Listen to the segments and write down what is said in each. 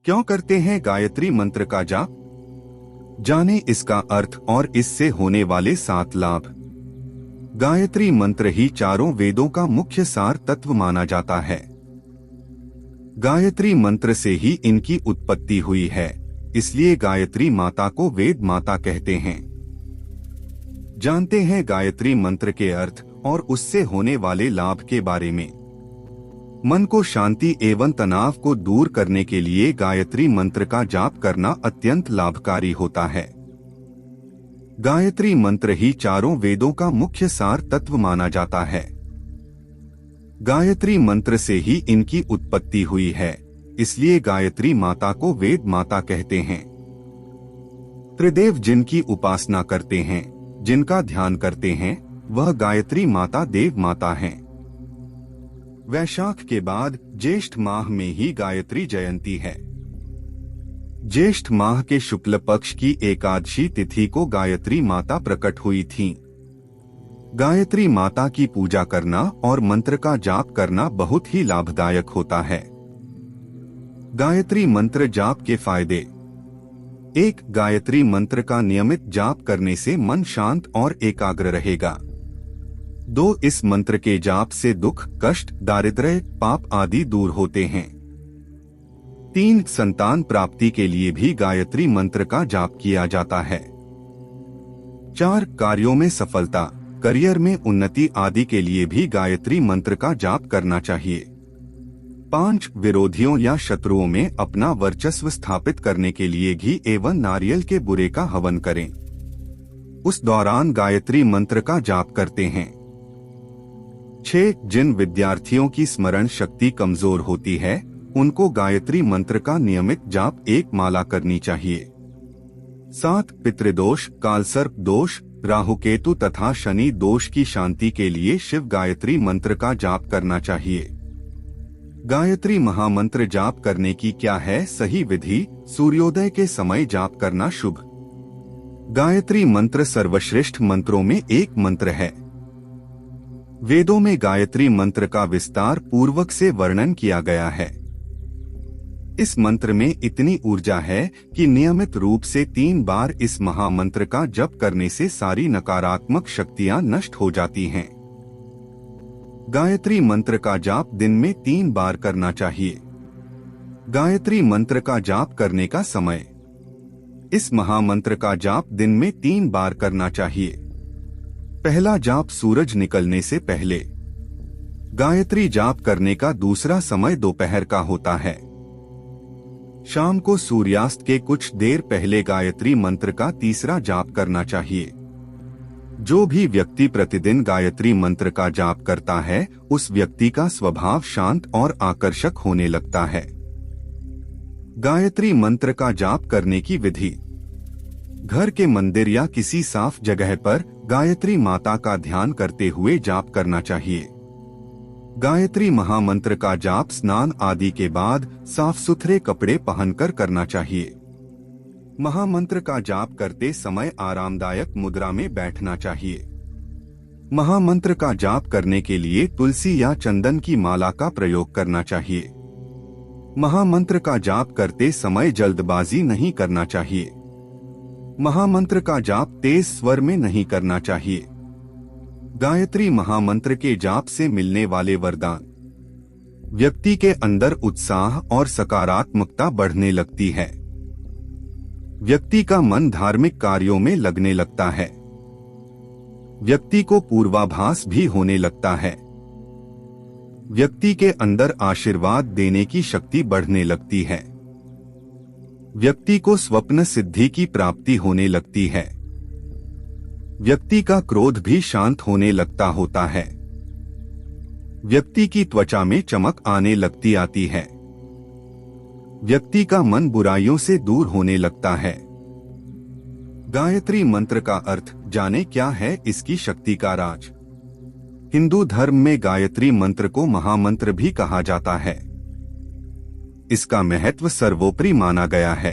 क्यों करते हैं गायत्री मंत्र का जाप? जाने इसका अर्थ और इससे होने वाले 7 लाभ। गायत्री मंत्र ही चारों वेदों का मुख्य सार तत्व माना जाता है। गायत्री मंत्र से ही इनकी उत्पत्ति हुई है, इसलिए गायत्री माता को वेद माता कहते हैं। जानते हैं गायत्री मंत्र के अर्थ और उससे होने वाले लाभ के बारे में। मन को शांति एवं तनाव को दूर करने के लिए गायत्री मंत्र का जाप करना अत्यंत लाभकारी होता है। गायत्री मंत्र ही चारों वेदों का मुख्य सार तत्व माना जाता है। गायत्री मंत्र से ही इनकी उत्पत्ति हुई है, इसलिए गायत्री माता को वेद माता कहते हैं। त्रिदेव जिनकी उपासना करते हैं, जिनका ध्यान करते हैं, वह गायत्री माता देव माता हैं। वैशाख के बाद ज्येष्ठ माह में ही गायत्री जयंती है। ज्येष्ठ माह के शुक्ल पक्ष की एकादशी तिथि को गायत्री माता प्रकट हुई थीं। गायत्री माता की पूजा करना और मंत्र का जाप करना बहुत ही लाभदायक होता है। गायत्री मंत्र जाप के फायदे। 1. गायत्री मंत्र का नियमित जाप करने से मन शांत और एकाग्र रहेगा। 2. इस मंत्र के जाप से दुख, कष्ट, दारिद्र्य, पाप आदि दूर होते हैं। 3. संतान प्राप्ति के लिए भी गायत्री मंत्र का जाप किया जाता है। 4. कार्यों में सफलता, करियर में उन्नति आदि के लिए भी गायत्री मंत्र का जाप करना चाहिए। 5. विरोधियों या शत्रुओं में अपना वर्चस्व स्थापित करने के लिए घी एवं नारियल के बुरे का हवन करें। उस दौरान गायत्री मंत्र का जाप करते हैं। 6. जिन विद्यार्थियों की स्मरण शक्ति कमजोर होती है, उनको गायत्री मंत्र का नियमित जाप 1 माला करनी चाहिए। 7. पितृदोष, कालसर्प दोष, राहुकेतु तथा शनि दोष की शांति के लिए शिव गायत्री मंत्र का जाप करना चाहिए। गायत्री महामंत्र जाप करने की क्या है सही विधि? सूर्योदय के समय जाप करना शुभ। गायत्री मंत्र सर्वश्रेष्ठ मंत्रों में एक मंत्र है। वेदों में गायत्री मंत्र का विस्तार पूर्वक से वर्णन किया गया है। इस मंत्र में इतनी ऊर्जा है कि नियमित रूप से 3 बार इस महामंत्र का जप करने से सारी नकारात्मक शक्तियां नष्ट हो जाती हैं। गायत्री मंत्र का जाप दिन में 3 बार करना चाहिए। गायत्री मंत्र का जाप करने का समय। इस महामंत्र का जाप दिन में 3 बार करना चाहिए। पहला जाप सूरज निकलने से पहले। गायत्री जाप करने का दूसरा समय दोपहर का होता है। शाम को सूर्यास्त के कुछ देर पहले गायत्री मंत्र का तीसरा जाप करना चाहिए। जो भी व्यक्ति प्रतिदिन गायत्री मंत्र का जाप करता है, उस व्यक्ति का स्वभाव शांत और आकर्षक होने लगता है। गायत्री मंत्र का जाप करने की विधि। घर के मंदिर या किसी साफ जगह पर गायत्री माता का ध्यान करते हुए जाप करना चाहिए। गायत्री महामंत्र का जाप स्नान आदि के बाद साफ सुथरे कपड़े पहनकर करना चाहिए। महामंत्र का जाप करते समय आरामदायक मुद्रा में बैठना चाहिए। महामंत्र का जाप करने के लिए तुलसी या चंदन की माला का प्रयोग करना चाहिए। महामंत्र का जाप करते समय जल्दबाजी नहीं करना चाहिए। महामंत्र का जाप तेज स्वर में नहीं करना चाहिए। गायत्री महामंत्र के जाप से मिलने वाले वरदान। व्यक्ति के अंदर उत्साह और सकारात्मकता बढ़ने लगती है। व्यक्ति का मन धार्मिक कार्यों में लगने लगता है। व्यक्ति को पूर्वाभास भी होने लगता है। व्यक्ति के अंदर आशीर्वाद देने की शक्ति बढ़ने लगती है। व्यक्ति को स्वप्न सिद्धि की प्राप्ति होने लगती है। व्यक्ति का क्रोध भी शांत होने लगता होता है। व्यक्ति की त्वचा में चमक आने लगती आती है। व्यक्ति का मन बुराइयों से दूर होने लगता है। गायत्री मंत्र का अर्थ जाने क्या है इसकी शक्ति का राज। हिंदू धर्म में गायत्री मंत्र को महामंत्र भी कहा जाता है। इसका महत्व सर्वोपरि माना गया है।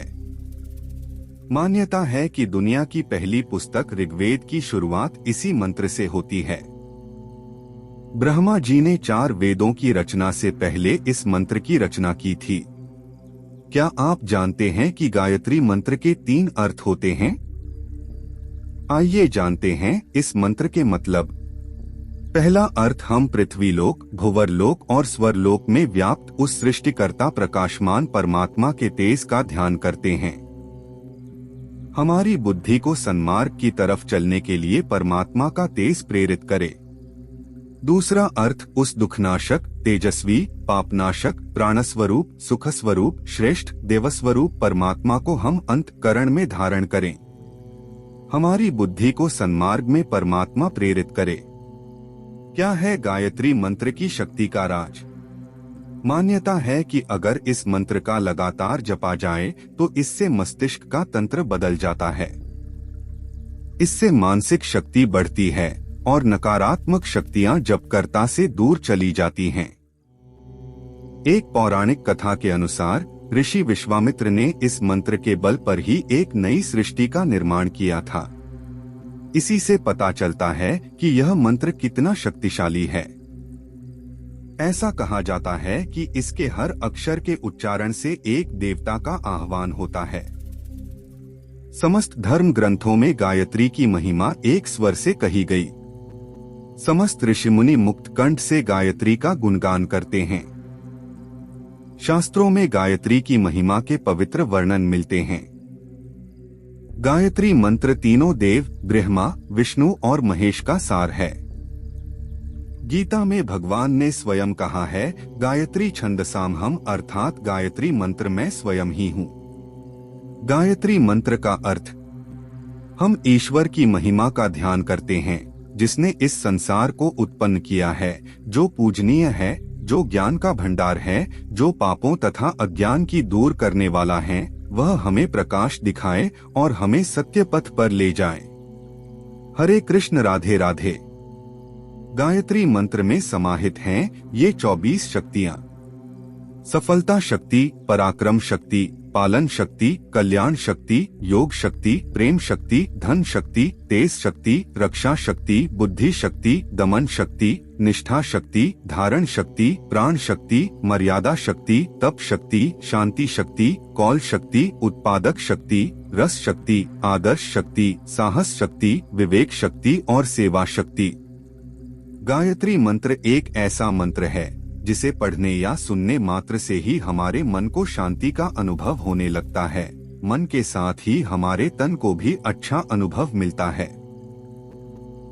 मान्यता है कि दुनिया की पहली पुस्तक ऋग्वेद की शुरुआत इसी मंत्र से होती है। ब्रह्मा जी ने 4 वेदों की रचना से पहले इस मंत्र की रचना की थी। क्या आप जानते हैं कि गायत्री मंत्र के 3 अर्थ होते हैं? आइए जानते हैं इस मंत्र के मतलब। पहला अर्थ, हम पृथ्वीलोक, भुवरलोक और स्वरलोक में व्याप्त उस सृष्टिकर्ता प्रकाशमान परमात्मा के तेज का ध्यान करते हैं। हमारी बुद्धि को सन्मार्ग की तरफ चलने के लिए परमात्मा का तेज प्रेरित करे। दूसरा अर्थ, उस दुखनाशक, तेजस्वी, पापनाशक, प्राणस्वरूप, सुखस्वरूप, श्रेष्ठ देवस्वरूप परमात्मा को हम अंतःकरण में धारण करें। हमारी बुद्धि को सन्मार्ग में परमात्मा प्रेरित करे। क्या है गायत्री मंत्र की शक्ति का राज? मान्यता है कि अगर इस मंत्र का लगातार जपा जाए तो इससे मस्तिष्क का तंत्र बदल जाता है। इससे मानसिक शक्ति बढ़ती है और नकारात्मक शक्तियां जपकर्ता से दूर चली जाती हैं। एक पौराणिक कथा के अनुसार ऋषि विश्वामित्र ने इस मंत्र के बल पर ही एक नई सृष्टि का निर्माण किया था। इसी से पता चलता है कि यह मंत्र कितना शक्तिशाली है। ऐसा कहा जाता है कि इसके हर अक्षर के उच्चारण से एक देवता का आह्वान होता है। समस्त धर्म ग्रंथों में गायत्री की महिमा एक स्वर से कही गई। समस्त ऋषिमुनि मुक्त कंठ से गायत्री का गुणगान करते हैं। शास्त्रों में गायत्री की महिमा के पवित्र वर्णन मिलते हैं। गायत्री मंत्र तीनों देव, ब्रह्मा, विष्णु और महेश का सार है। गीता में भगवान ने स्वयं कहा है, गायत्री छंदसाम हम, अर्थात गायत्री मंत्र मैं स्वयं ही हूँ। गायत्री मंत्र का अर्थ, हम ईश्वर की महिमा का ध्यान करते हैं जिसने इस संसार को उत्पन्न किया है, जो पूजनीय है, जो ज्ञान का भंडार है, जो पापों तथा अज्ञान की दूर करने वाला है। वह हमें प्रकाश दिखाए और हमें सत्य पथ पर ले जाए। हरे कृष्ण, राधे राधे। गायत्री मंत्र में समाहित हैं ये 24 शक्तियां। सफलता शक्ति, पराक्रम शक्ति, पालन शक्ति, कल्याण शक्ति, योग शक्ति, प्रेम शक्ति, धन शक्ति, तेज शक्ति, रक्षा शक्ति, बुद्धि शक्ति, दमन शक्ति, निष्ठा शक्ति, धारण शक्ति, प्राण शक्ति, मर्यादा शक्ति, तप शक्ति, शांति शक्ति, कौल शक्ति, उत्पादक शक्ति, रस शक्ति, आदर्श शक्ति, साहस शक्ति, विवेक शक्ति और सेवा शक्ति। गायत्री मंत्र एक ऐसा मंत्र है जिसे पढ़ने या सुनने मात्र से ही हमारे मन को शांति का अनुभव होने लगता है। मन के साथ ही हमारे तन को भी अच्छा अनुभव मिलता है।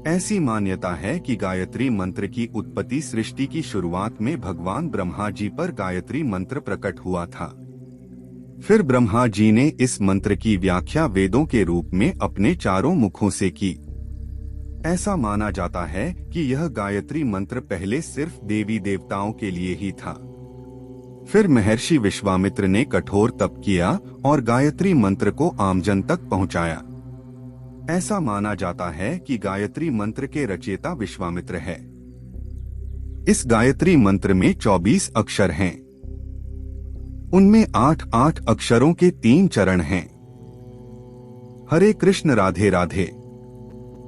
ऐसी मान्यता है कि गायत्री मंत्र की उत्पत्ति सृष्टि की शुरुआत में भगवान ब्रह्मा जी पर गायत्री मंत्र प्रकट हुआ था। फिर ब्रह्मा जी ने इस मंत्र की व्याख्या वेदों के रूप में अपने चारों मुखों से की। ऐसा माना जाता है कि यह गायत्री मंत्र पहले सिर्फ देवी देवताओं के लिए ही था। फिर महर्षि विश्वामित्र ने कठोर तप किया और गायत्री मंत्र को आमजन तक पहुंचाया। ऐसा माना जाता है कि गायत्री मंत्र के रचयिता विश्वामित्र है। इस गायत्री मंत्र में 24 अक्षर हैं। उनमें 8-8 अक्षरों के 3 चरण हैं। हरे कृष्ण, राधे राधे।